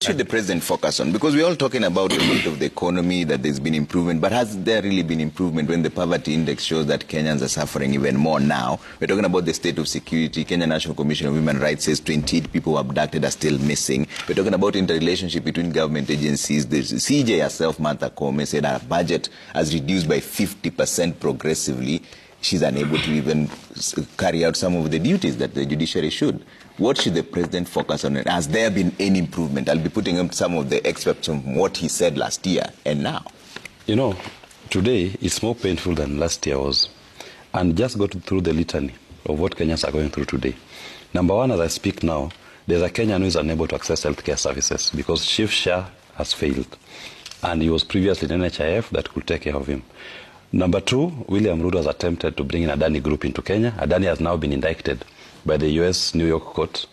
should the president focus on? Because we're all talking about the growth of the economy, that there's been improvement, but has there really been improvement when the poverty index shows that Kenyans are suffering even more now? We're talking about the state of security. Kenya National Commission of Human Rights says 28 people abducted are still missing. We're talking about interrelationship between government agencies. The CJ herself, Martha Koome, said her budget has reduced by 50% progressively. She's unable to even carry out some of the duties that the judiciary should. What should the president focus on? Has there been any improvement? I'll be putting up some of the excerpts from what he said last year and now. You know, today is more painful than last year was. And just go through the litany of what Kenyans are going through today. Number one, as I speak now, there's a Kenyan who is unable to access healthcare services because Chief Shah has failed. And he was previously in NHIF that could take care of him. Number two, William Ruto has attempted to bring in Adani Group into Kenya. Adani has now been indicted by the U.S. New York court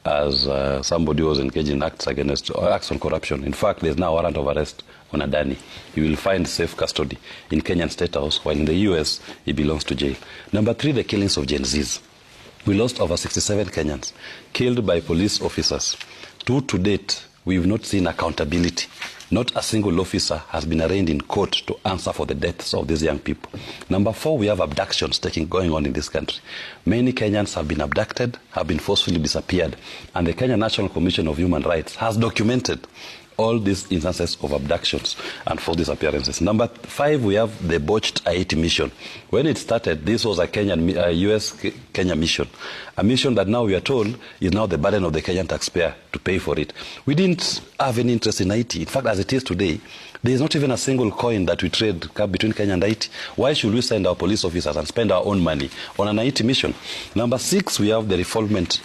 as somebody who was engaged in acts on corruption. In fact, there's now a warrant of arrest on Adani. He will find safe custody in Kenyan State House, while in the U.S. he belongs to jail. Number three, the killings of Gen Zs. We lost over 67 Kenyans killed by police officers. To date, we've not seen accountability. Not a single officer has been arraigned in court to answer for the deaths of these young people. Number four, we have abductions going on in this country. Many Kenyans have been abducted, have been forcefully disappeared, and the Kenya National Commission of Human Rights has documented all these instances of abductions and forced disappearances. Number five, we have the botched Haiti mission. When it started, this was a US-Kenya mission, a mission that now we are told is now the burden of the Kenyan taxpayer to pay for it. We didn't have any interest in Haiti. In fact, as it is today, there is not even a single coin that we trade between Kenya and Haiti. Why should we send our police officers and spend our own money on an Haiti mission? Number six, we have the refoulement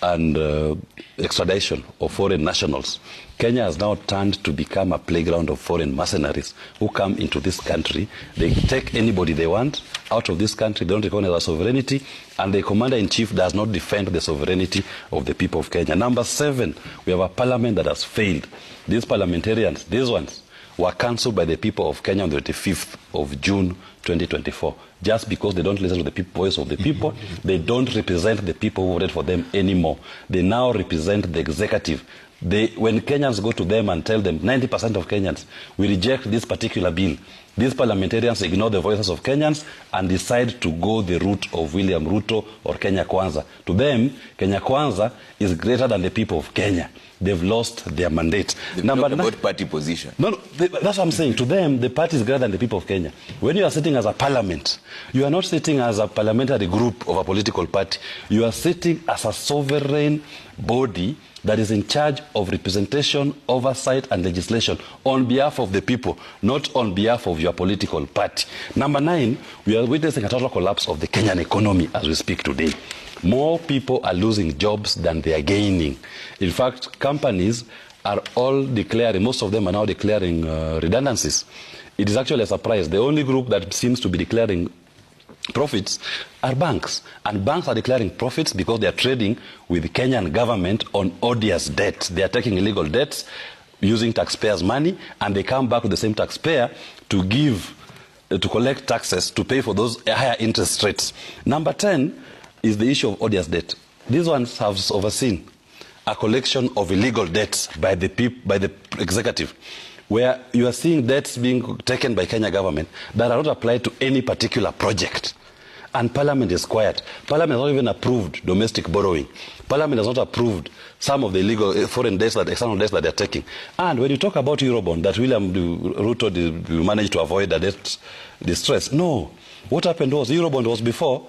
and extradition of foreign nationals. Kenya has now turned to become a playground of foreign mercenaries who come into this country. They take anybody they want out of this country. They don't recognize our sovereignty, and the commander-in-chief does not defend the sovereignty of the people of Kenya. Number seven, we have a parliament that has failed. These parliamentarians, these ones, were cancelled by the people of Kenya on the 25th of June 2024. Just because they don't listen to the voice of the people, they don't represent the people who voted for them anymore. They now represent the executive. When Kenyans go to them and tell them, 90% of Kenyans, we reject this particular bill, these parliamentarians ignore the voices of Kenyans and decide to go the route of William Ruto or Kenya Kwanza. To them, Kenya Kwanza is greater than the people of Kenya. They've lost their mandate. About party position. No, that's what I'm saying. To them, the party is greater than the people of Kenya. When you are sitting as a parliament, you are not sitting as a parliamentary group of a political party. You are sitting as a sovereign body that is in charge of representation, oversight, and legislation on behalf of the people, not on behalf of your political party. Number nine, we are witnessing a total collapse of the Kenyan economy as we speak today. More people are losing jobs than they are gaining. In fact, companies are all declaring, most of them are now declaring redundancies. It is actually a surprise. The only group that seems to be declaring profits are banks. And banks are declaring profits because they are trading with the Kenyan government on odious debt. They are taking illegal debts using taxpayers' money, and they come back with the same taxpayer to collect taxes to pay for those higher interest rates. Number 10 is the issue of odious debt. These ones have overseen a collection of illegal debts by the executive, where you are seeing debts being taken by Kenya government that are not applied to any particular project. And Parliament is quiet. Parliament has not even approved domestic borrowing. Parliament has not approved some of the illegal foreign debts, external debts that they are taking. And when you talk about Eurobond, that William Ruto managed to avoid the debt distress. No. What happened was Eurobond was before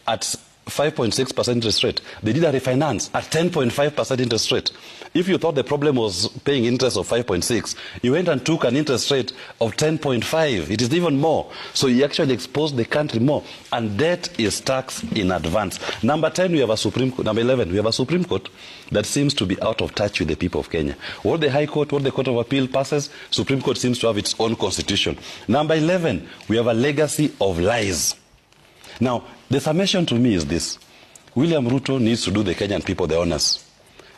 at 5.6% interest rate. They did a refinance at 10.5% interest rate. If you thought the problem was paying interest of 5.6, you went and took an interest rate of 10.5. It is even more. So you actually exposed the country more. And debt is taxed in advance. Number 10, we have a Supreme Court. Number 11, we have a Supreme Court that seems to be out of touch with the people of Kenya. What the High Court, what the Court of Appeal passes, Supreme Court seems to have its own constitution. Number 11, we have a legacy of lies. Now, the summation to me is this. William Ruto needs to do the Kenyan people the honors.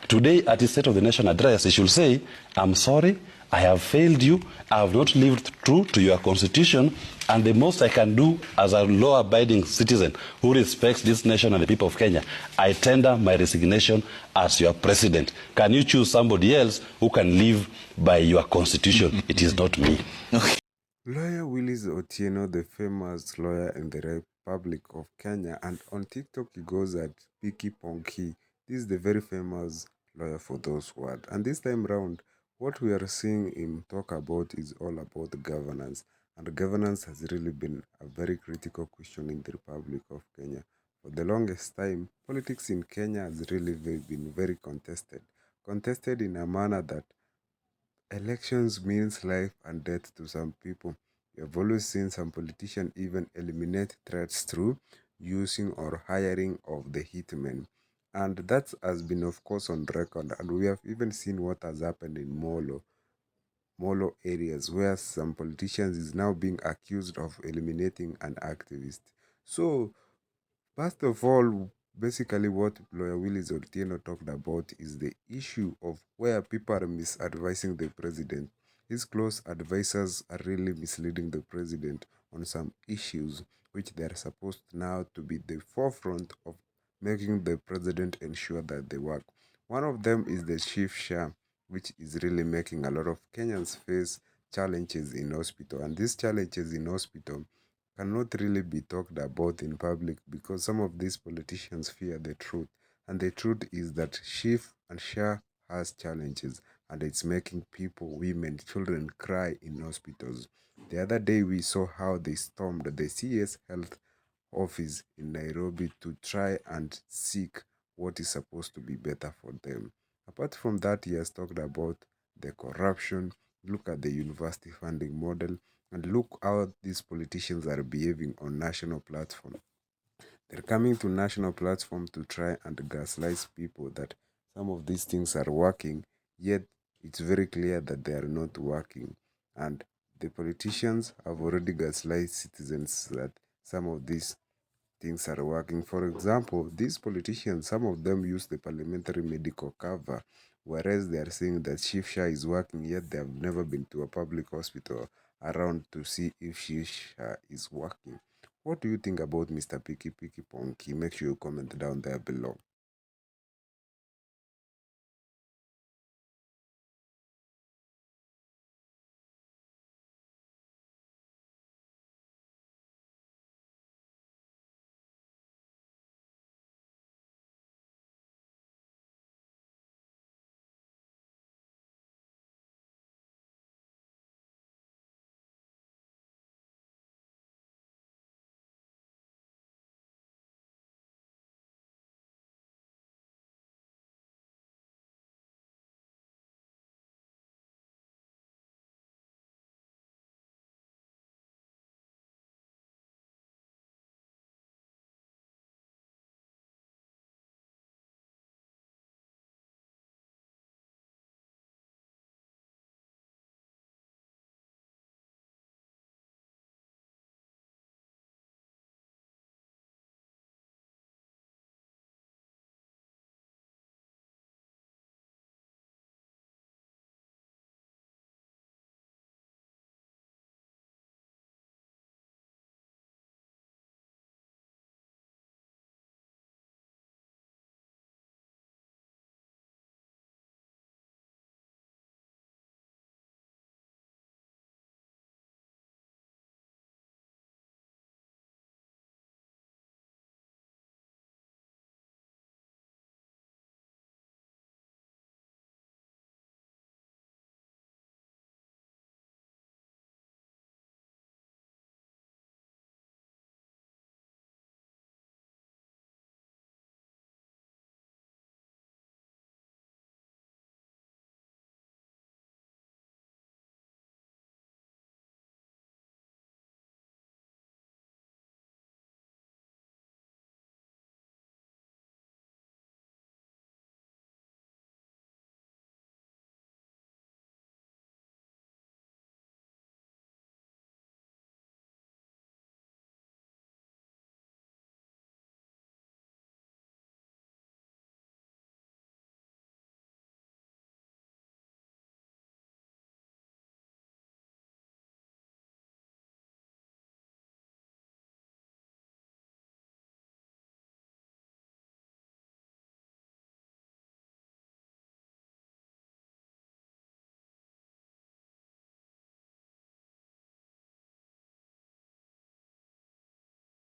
Today, at his State of the Nation address, he should say, I'm sorry, I have failed you. I have not lived true to your constitution. And the most I can do as a law-abiding citizen who respects this nation and the people of Kenya, I tender my resignation as your president. Can you choose somebody else who can live by your constitution? It is not me. Lawyer Willis Otieno, the famous lawyer in the Republic of Kenya, and on TikTok he goes at Piki Ponki. This is the very famous lawyer for those words. And this time round, what we are seeing him talk about is all about the governance. And governance has really been a very critical question in the Republic of Kenya. For the longest time, politics in Kenya has really been very contested. Contested in a manner that elections means life and death to some people. We have always seen some politicians even eliminate threats through using or hiring of the hitmen. And that has been, of course, on record. And we have even seen what has happened in Molo areas where some politicians is now being accused of eliminating an activist. So first of all, basically what lawyer Willis Otieno talked about is the issue of where people are misadvising the president. His close advisors are really misleading the president on some issues which they are supposed now to be the forefront of making the president ensure that they work. One of them is the chief share, which is really making a lot of Kenyans face challenges in hospital. And these challenges in hospital cannot really be talked about in public because some of these politicians fear the truth. And the truth is that Chief and Shah has challenges and it's making people, women, children cry in hospitals. The other day we saw how they stormed the CS Health office in Nairobi to try and seek what is supposed to be better for them. Apart from that, he has talked about the corruption, look at the university funding model, and look how these politicians are behaving on national platform. They're coming to national platform to try and gaslight people that some of these things are working, yet it's very clear that they are not working. And the politicians have already gaslight citizens that some of these things are working. For example, these politicians, some of them use the parliamentary medical cover, whereas they are saying that Shifsha is working, yet they have never been to a public hospital around to see if Shifsha is working. What do you think about Mr. Piki Piki Ponki? Make sure you comment down there below.